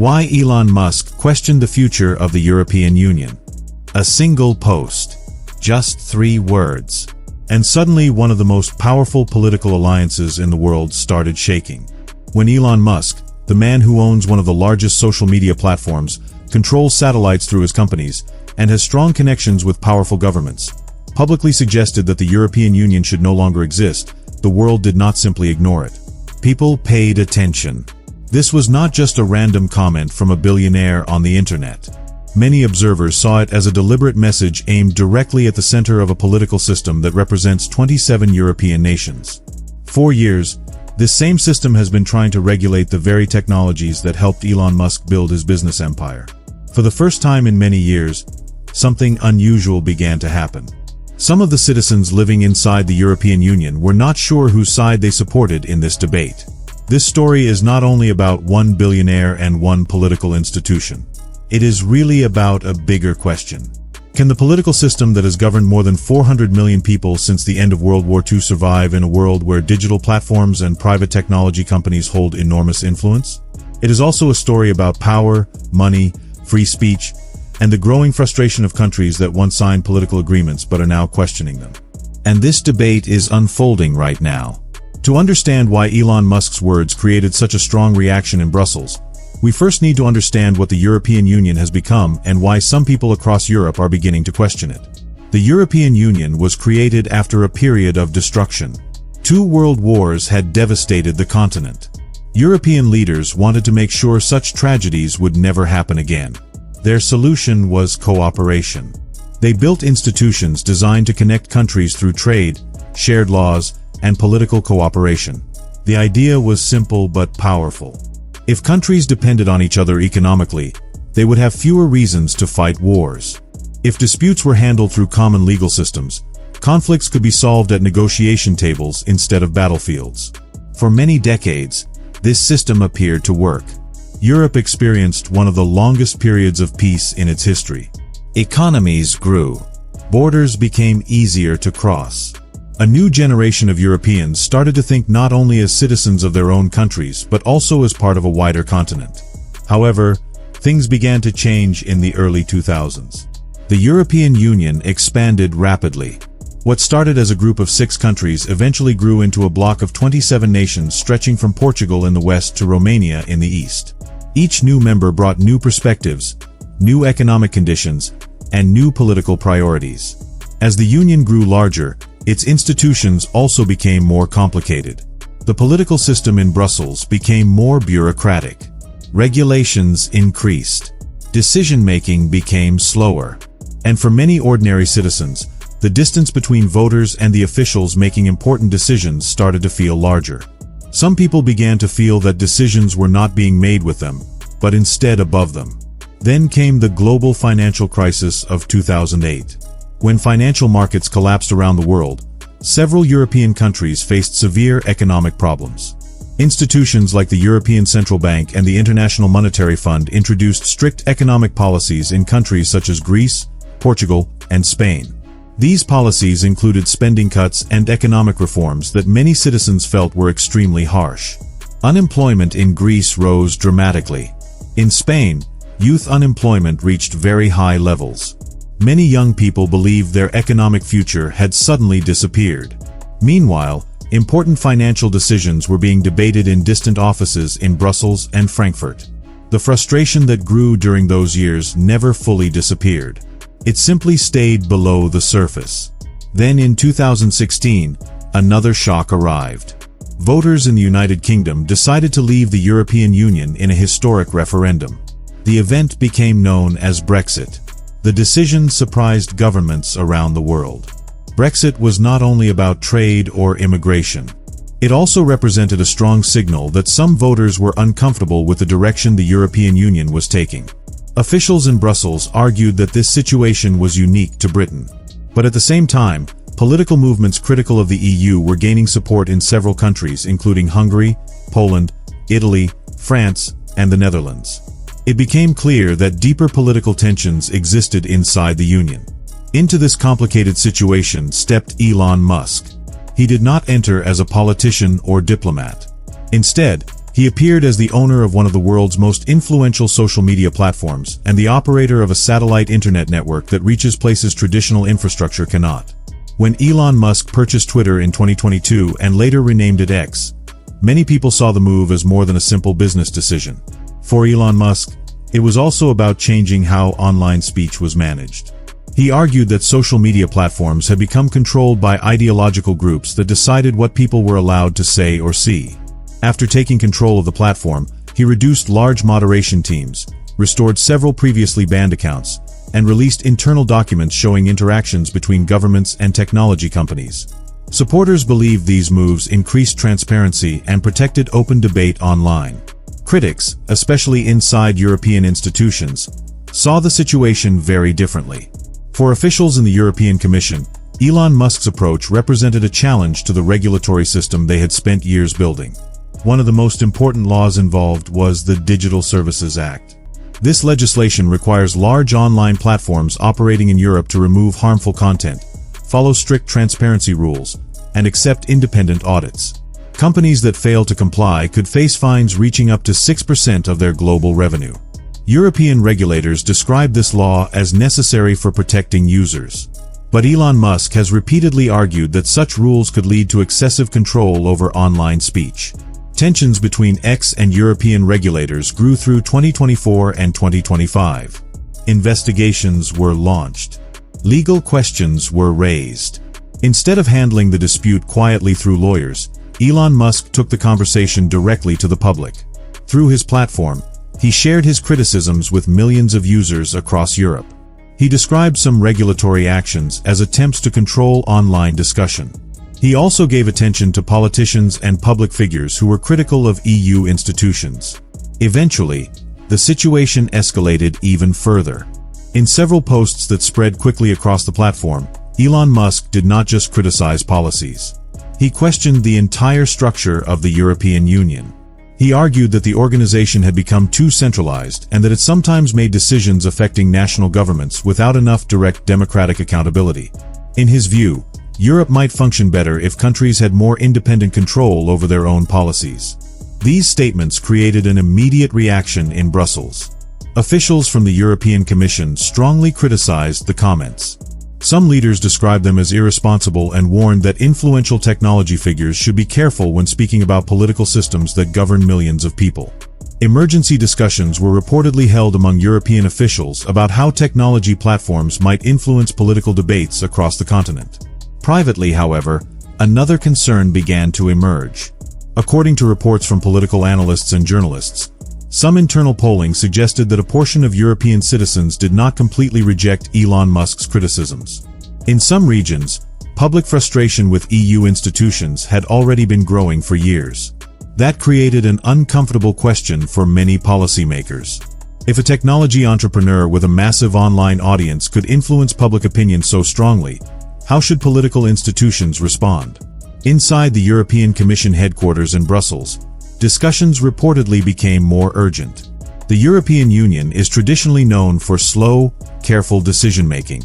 Why Elon Musk questioned the future of the European Union. A single post. Just 3 words. And suddenly one of the most powerful political alliances in the world started shaking. When Elon Musk, the man who owns one of the largest social media platforms, controls satellites through his companies, and has strong connections with powerful governments, publicly suggested that the European Union should no longer exist, the world did not simply ignore it. People paid attention. This was not just a random comment from a billionaire on the internet. Many observers saw it as a deliberate message aimed directly at the center of a political system that represents 27 European nations. For years, this same system has been trying to regulate the very technologies that helped Elon Musk build his business empire. For the first time in many years, something unusual began to happen. Some of the citizens living inside the European Union were not sure whose side they supported in this debate. This story is not only about one billionaire and one political institution. It is really about a bigger question. Can the political system that has governed more than 400 million people since the end of World War II survive in a world where digital platforms and private technology companies hold enormous influence? It is also a story about power, money, free speech, and the growing frustration of countries that once signed political agreements but are now questioning them. And this debate is unfolding right now. To understand why Elon Musk's words created such a strong reaction in Brussels, we first need to understand what the European Union has become and why some people across Europe are beginning to question it. The European Union was created after a period of destruction. 2 world wars had devastated the continent. European leaders wanted to make sure such tragedies would never happen again. Their solution was cooperation. They built institutions designed to connect countries through trade, shared laws, and political cooperation. The idea was simple but powerful. If countries depended on each other economically, they would have fewer reasons to fight wars. If disputes were handled through common legal systems, conflicts could be solved at negotiation tables instead of battlefields. For many decades, this system appeared to work. Europe experienced one of the longest periods of peace in its history. Economies grew. Borders became easier to cross. A new generation of Europeans started to think not only as citizens of their own countries, but also as part of a wider continent. However, things began to change in the early 2000s. The European Union expanded rapidly. What started as a group of 6 countries eventually grew into a bloc of 27 nations stretching from Portugal in the west to Romania in the east. Each new member brought new perspectives, new economic conditions, and new political priorities. As the Union grew larger, its institutions also became more complicated. The political system in Brussels became more bureaucratic. Regulations increased. Decision-making became slower. And for many ordinary citizens, the distance between voters and the officials making important decisions started to feel larger. Some people began to feel that decisions were not being made with them, but instead above them. Then came the global financial crisis of 2008. When financial markets collapsed around the world, several European countries faced severe economic problems. Institutions like the European Central Bank and the International Monetary Fund introduced strict economic policies in countries such as Greece, Portugal, and Spain. These policies included spending cuts and economic reforms that many citizens felt were extremely harsh. Unemployment in Greece rose dramatically. In Spain, youth unemployment reached very high levels. Many young people believed their economic future had suddenly disappeared. Meanwhile, important financial decisions were being debated in distant offices in Brussels and Frankfurt. The frustration that grew during those years never fully disappeared. It simply stayed below the surface. Then in 2016, another shock arrived. Voters in the United Kingdom decided to leave the European Union in a historic referendum. The event became known as Brexit. The decision surprised governments around the world. Brexit was not only about trade or immigration. It also represented a strong signal that some voters were uncomfortable with the direction the European Union was taking. Officials in Brussels argued that this situation was unique to Britain. But at the same time, political movements critical of the EU were gaining support in several countries, including Hungary, Poland, Italy, France, and the Netherlands. It became clear that deeper political tensions existed inside the Union. Into this complicated situation stepped Elon Musk. He did not enter as a politician or diplomat. Instead, He appeared as the owner of one of the world's most influential social media platforms and the operator of a satellite internet network that reaches places traditional infrastructure cannot. When Elon Musk purchased Twitter in 2022 and later renamed it X, many people saw the move as more than a simple business decision. For Elon Musk, it was also about changing how online speech was managed. He argued that social media platforms had become controlled by ideological groups that decided what people were allowed to say or see. After taking control of the platform, he reduced large moderation teams, restored several previously banned accounts, and released internal documents showing interactions between governments and technology companies. Supporters believed these moves increased transparency and protected open debate online. Critics, especially inside European institutions, saw the situation very differently. For officials in the European Commission, Elon Musk's approach represented a challenge to the regulatory system they had spent years building. One of the most important laws involved was the Digital Services Act. This legislation requires large online platforms operating in Europe to remove harmful content, follow strict transparency rules, and accept independent audits. Companies that fail to comply could face fines reaching up to 6% of their global revenue. European regulators describe this law as necessary for protecting users. But Elon Musk has repeatedly argued that such rules could lead to excessive control over online speech. Tensions between X and European regulators grew through 2024 and 2025. Investigations were launched. Legal questions were raised. Instead of handling the dispute quietly through lawyers, Elon Musk took the conversation directly to the public. Through his platform, he shared his criticisms with millions of users across Europe. He described some regulatory actions as attempts to control online discussion. He also gave attention to politicians and public figures who were critical of EU institutions. Eventually, the situation escalated even further. In several posts that spread quickly across the platform, Elon Musk did not just criticize policies. He questioned the entire structure of the European Union. He argued that the organization had become too centralized and that it sometimes made decisions affecting national governments without enough direct democratic accountability. In his view, Europe might function better if countries had more independent control over their own policies. These statements created an immediate reaction in Brussels. Officials from the European Commission strongly criticized the comments. Some leaders described them as irresponsible and warned that influential technology figures should be careful when speaking about political systems that govern millions of people. Emergency discussions were reportedly held among European officials about how technology platforms might influence political debates across the continent. Privately, however, another concern began to emerge. According to reports from political analysts and journalists, some internal polling suggested that a portion of European citizens did not completely reject Elon Musk's criticisms. In some regions, public frustration with EU institutions had already been growing for years. That created an uncomfortable question for many policymakers. If a technology entrepreneur with a massive online audience could influence public opinion so strongly, how should political institutions respond? Inside the European Commission headquarters in Brussels, discussions reportedly became more urgent. The European Union is traditionally known for slow, careful decision-making.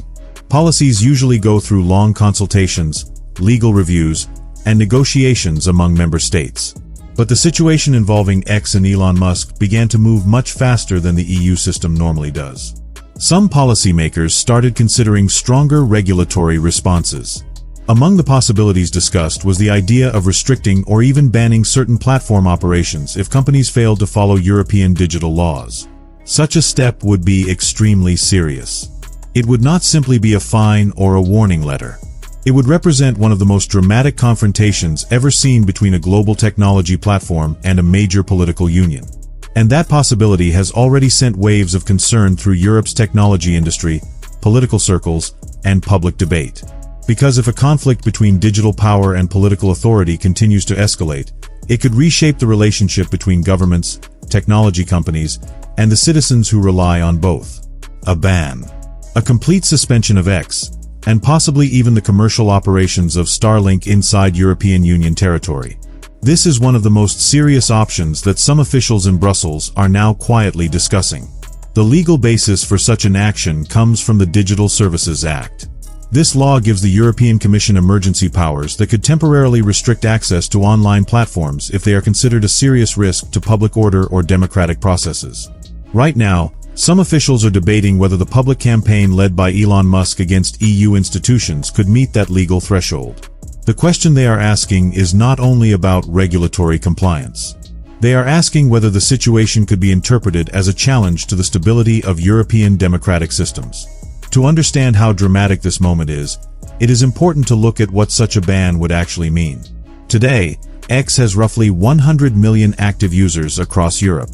Policies usually go through long consultations, legal reviews, and negotiations among member states. But the situation involving X and Elon Musk began to move much faster than the EU system normally does. Some policymakers started considering stronger regulatory responses. Among the possibilities discussed was the idea of restricting or even banning certain platform operations if companies failed to follow European digital laws. Such a step would be extremely serious. It would not simply be a fine or a warning letter. It would represent one of the most dramatic confrontations ever seen between a global technology platform and a major political union. And that possibility has already sent waves of concern through Europe's technology industry, political circles, and public debate. Because if a conflict between digital power and political authority continues to escalate, it could reshape the relationship between governments, technology companies, and the citizens who rely on both. A ban. A complete suspension of X, and possibly even the commercial operations of Starlink inside European Union territory. This is one of the most serious options that some officials in Brussels are now quietly discussing. The legal basis for such an action comes from the Digital Services Act. This law gives the European Commission emergency powers that could temporarily restrict access to online platforms if they are considered a serious risk to public order or democratic processes. Right now, some officials are debating whether the public campaign led by Elon Musk against EU institutions could meet that legal threshold. The question they are asking is not only about regulatory compliance. They are asking whether the situation could be interpreted as a challenge to the stability of European democratic systems. To understand how dramatic this moment is, it is important to look at what such a ban would actually mean. Today, X has roughly 100 million active users across Europe.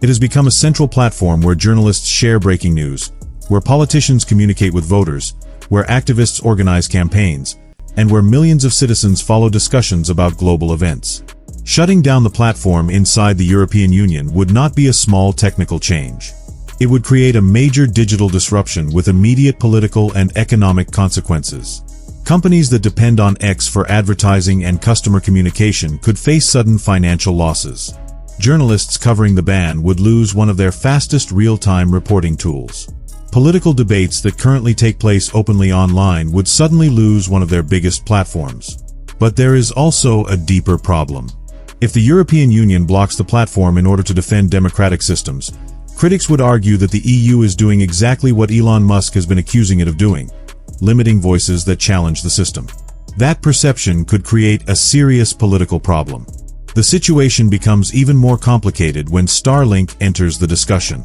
It has become a central platform where journalists share breaking news, where politicians communicate with voters, where activists organize campaigns, and where millions of citizens follow discussions about global events. Shutting down the platform inside the European Union would not be a small technical change. It would create a major digital disruption with immediate political and economic consequences. Companies that depend on X for advertising and customer communication could face sudden financial losses. Journalists covering the ban would lose one of their fastest real-time reporting tools. Political debates that currently take place openly online would suddenly lose one of their biggest platforms. But there is also a deeper problem. If the European Union blocks the platform in order to defend democratic systems, critics would argue that the EU is doing exactly what Elon Musk has been accusing it of doing, limiting voices that challenge the system. That perception could create a serious political problem. The situation becomes even more complicated when Starlink enters the discussion.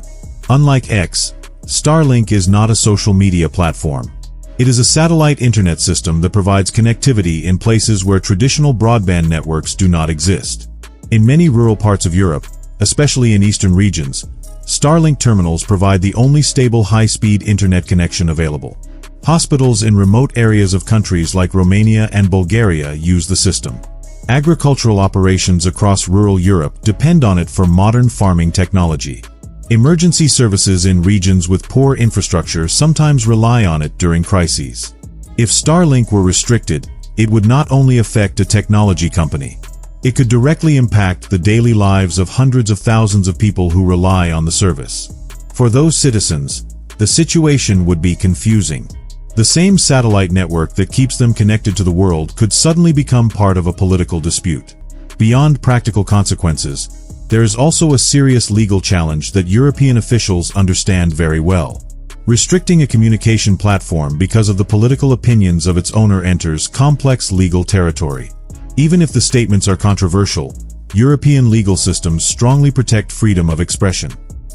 Unlike X, Starlink is not a social media platform. It is a satellite internet system that provides connectivity in places where traditional broadband networks do not exist. In many rural parts of Europe, especially in eastern regions, Starlink terminals provide the only stable high-speed internet connection available. Hospitals in remote areas of countries like Romania and Bulgaria use the system. Agricultural operations across rural Europe depend on it for modern farming technology. Emergency services in regions with poor infrastructure sometimes rely on it during crises. If Starlink were restricted, it would not only affect a technology company. It could directly impact the daily lives of hundreds of thousands of people who rely on the service. For those citizens, the situation would be confusing. The same satellite network that keeps them connected to the world could suddenly become part of a political dispute. Beyond practical consequences, there is also a serious legal challenge that European officials understand very well. Restricting a communication platform because of the political opinions of its owner enters complex legal territory. Even if the statements are controversial, European legal systems strongly protect freedom of expression.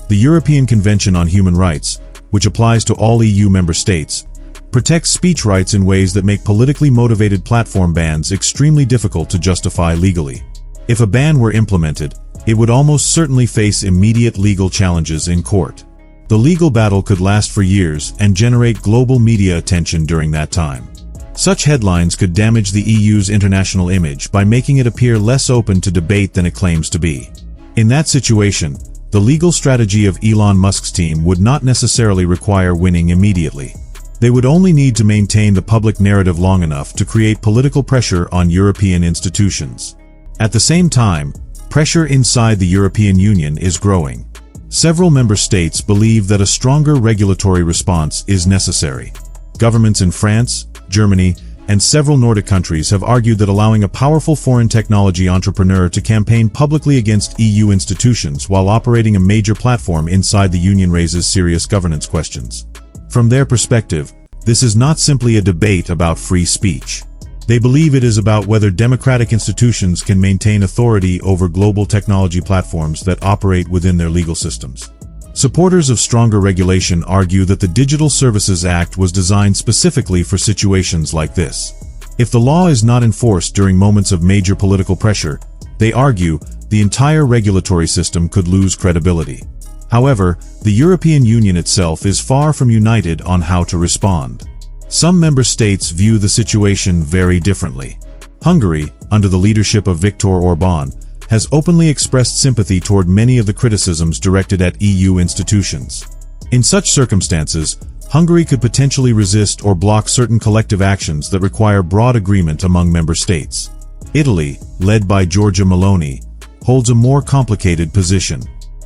The European Convention on Human Rights, which applies to all EU member states, protects speech rights in ways that make politically motivated platform bans extremely difficult to justify legally. If a ban were implemented, it would almost certainly face immediate legal challenges in court. The legal battle could last for years and generate global media attention during that time. Such headlines could damage the EU's international image by making it appear less open to debate than it claims to be. In that situation, the legal strategy of Elon Musk's team would not necessarily require winning immediately. They would only need to maintain the public narrative long enough to create political pressure on European institutions. At the same time, pressure inside the European Union is growing. Several member states believe that a stronger regulatory response is necessary. Governments in France, Germany, and several Nordic countries have argued that allowing a powerful foreign technology entrepreneur to campaign publicly against EU institutions while operating a major platform inside the Union raises serious governance questions. From their perspective, this is not simply a debate about free speech. They believe it is about whether democratic institutions can maintain authority over global technology platforms that operate within their legal systems. Supporters of stronger regulation argue that the Digital Services Act was designed specifically for situations like this. If the law is not enforced during moments of major political pressure, they argue, the entire regulatory system could lose credibility. However, the European Union itself is far from united on how to respond. Some member states view the situation very differently. Hungary, under the leadership of Viktor Orbán, has openly expressed sympathy toward many of the criticisms directed at EU institutions. In such circumstances, Hungary could potentially resist or block certain collective actions that require broad agreement among member states. Italy, led by Giorgia Meloni, holds a more complicated position.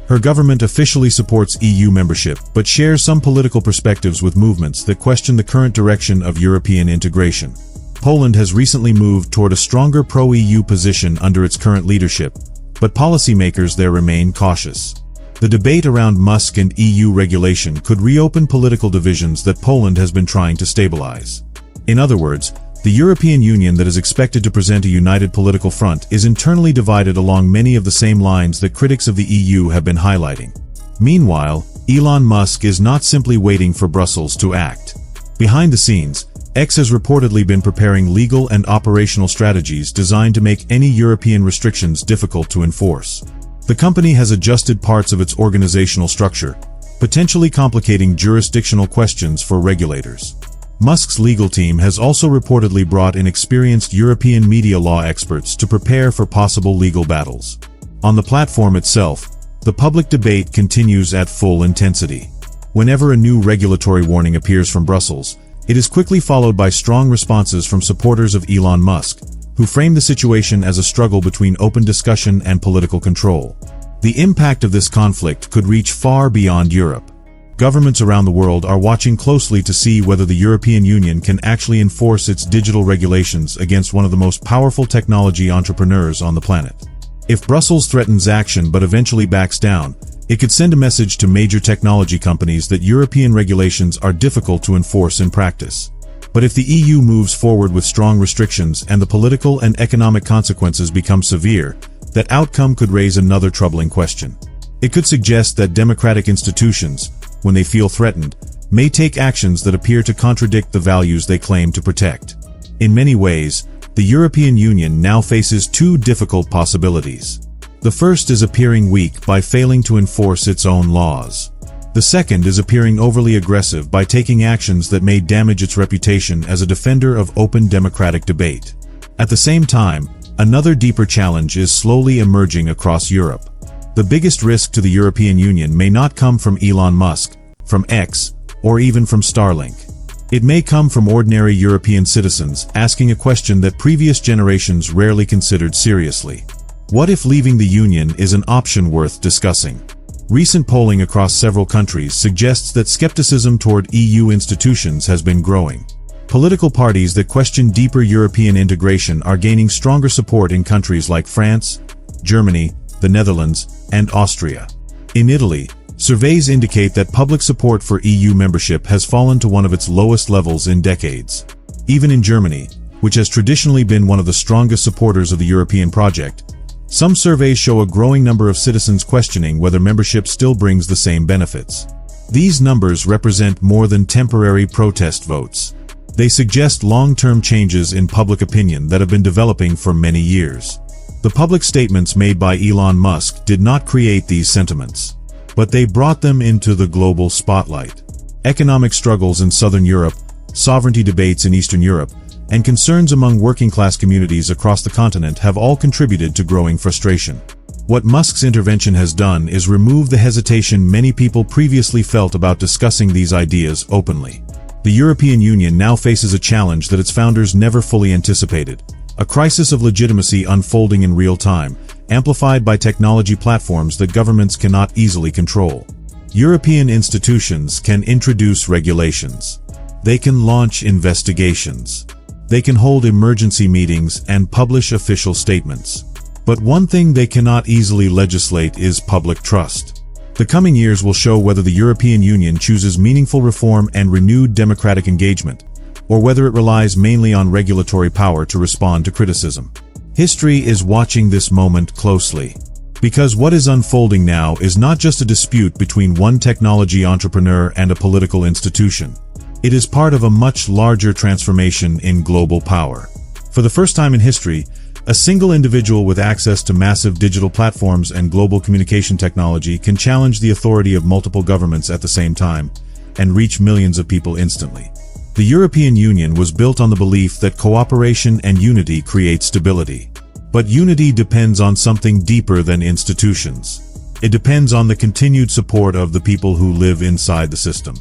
Her government officially supports EU membership, but shares some political perspectives with movements that question the current direction of European integration. Poland has recently moved toward a stronger pro-EU position under its current leadership, but policymakers there remain cautious. The debate around Musk and EU regulation could reopen political divisions that Poland has been trying to stabilize. In other words, the European Union that is expected to present a united political front is internally divided along many of the same lines that critics of the EU have been highlighting. Meanwhile, Elon Musk is not simply waiting for Brussels to act. Behind the scenes, X has reportedly been preparing legal and operational strategies designed to make any European restrictions difficult to enforce. The company has adjusted parts of its organizational structure, potentially complicating jurisdictional questions for regulators. Musk's legal team has also reportedly brought in experienced European media law experts to prepare for possible legal battles. On the platform itself, the public debate continues at full intensity. Whenever a new regulatory warning appears from Brussels, it is quickly followed by strong responses from supporters of Elon Musk, who frame the situation as a struggle between open discussion and political control. The impact of this conflict could reach far beyond Europe. Governments around the world are watching closely to see whether the European Union can actually enforce its digital regulations against one of the most powerful technology entrepreneurs on the planet. If Brussels threatens action but eventually backs down, it could send a message to major technology companies that European regulations are difficult to enforce in practice. But if the EU moves forward with strong restrictions and the political and economic consequences become severe, that outcome could raise another troubling question. It could suggest that democratic institutions, when they feel threatened, may take actions that appear to contradict the values they claim to protect. In many ways, the European Union now faces two difficult possibilities. The first is appearing weak by failing to enforce its own laws. The second is appearing overly aggressive by taking actions that may damage its reputation as a defender of open democratic debate. At the same time, another deeper challenge is slowly emerging across Europe. The biggest risk to the European Union may not come from Elon Musk, from X, or even from Starlink. It may come from ordinary European citizens asking a question that previous generations rarely considered seriously. What if leaving the Union is an option worth discussing? Recent polling across several countries suggests that skepticism toward EU institutions has been growing. Political parties that question deeper European integration are gaining stronger support in countries like France, Germany, the Netherlands, and Austria. In Italy, surveys indicate that public support for EU membership has fallen to one of its lowest levels in decades. Even in Germany, which has traditionally been one of the strongest supporters of the European project, some surveys show a growing number of citizens questioning whether membership still brings the same benefits. These numbers represent more than temporary protest votes. They suggest long-term changes in public opinion that have been developing for many years. The public statements made by Elon Musk did not create these sentiments, but they brought them into the global spotlight. Economic struggles in Southern Europe, sovereignty debates in Eastern Europe, and concerns among working-class communities across the continent have all contributed to growing frustration. What Musk's intervention has done is remove the hesitation many people previously felt about discussing these ideas openly. The European Union now faces a challenge that its founders never fully anticipated, a crisis of legitimacy unfolding in real time, amplified by technology platforms that governments cannot easily control. European institutions can introduce regulations. They can launch investigations. They can hold emergency meetings and publish official statements. But one thing they cannot easily legislate is public trust. The coming years will show whether the European Union chooses meaningful reform and renewed democratic engagement, or whether it relies mainly on regulatory power to respond to criticism. History is watching this moment closely, because what is unfolding now is not just a dispute between one technology entrepreneur and a political institution. It is part of a much larger transformation in global power. For the first time in history, a single individual with access to massive digital platforms and global communication technology can challenge the authority of multiple governments at the same time and reach millions of people instantly. The European Union was built on the belief that cooperation and unity create stability. But unity depends on something deeper than institutions. It depends on the continued support of the people who live inside the system.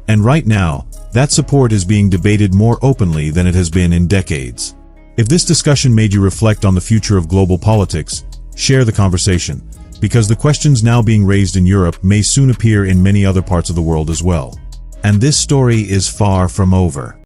And right now, that support is being debated more openly than it has been in decades. If this discussion made you reflect on the future of global politics, share the conversation. because the questions now being raised in Europe may soon appear in many other parts of the world as well. And this story is far from over.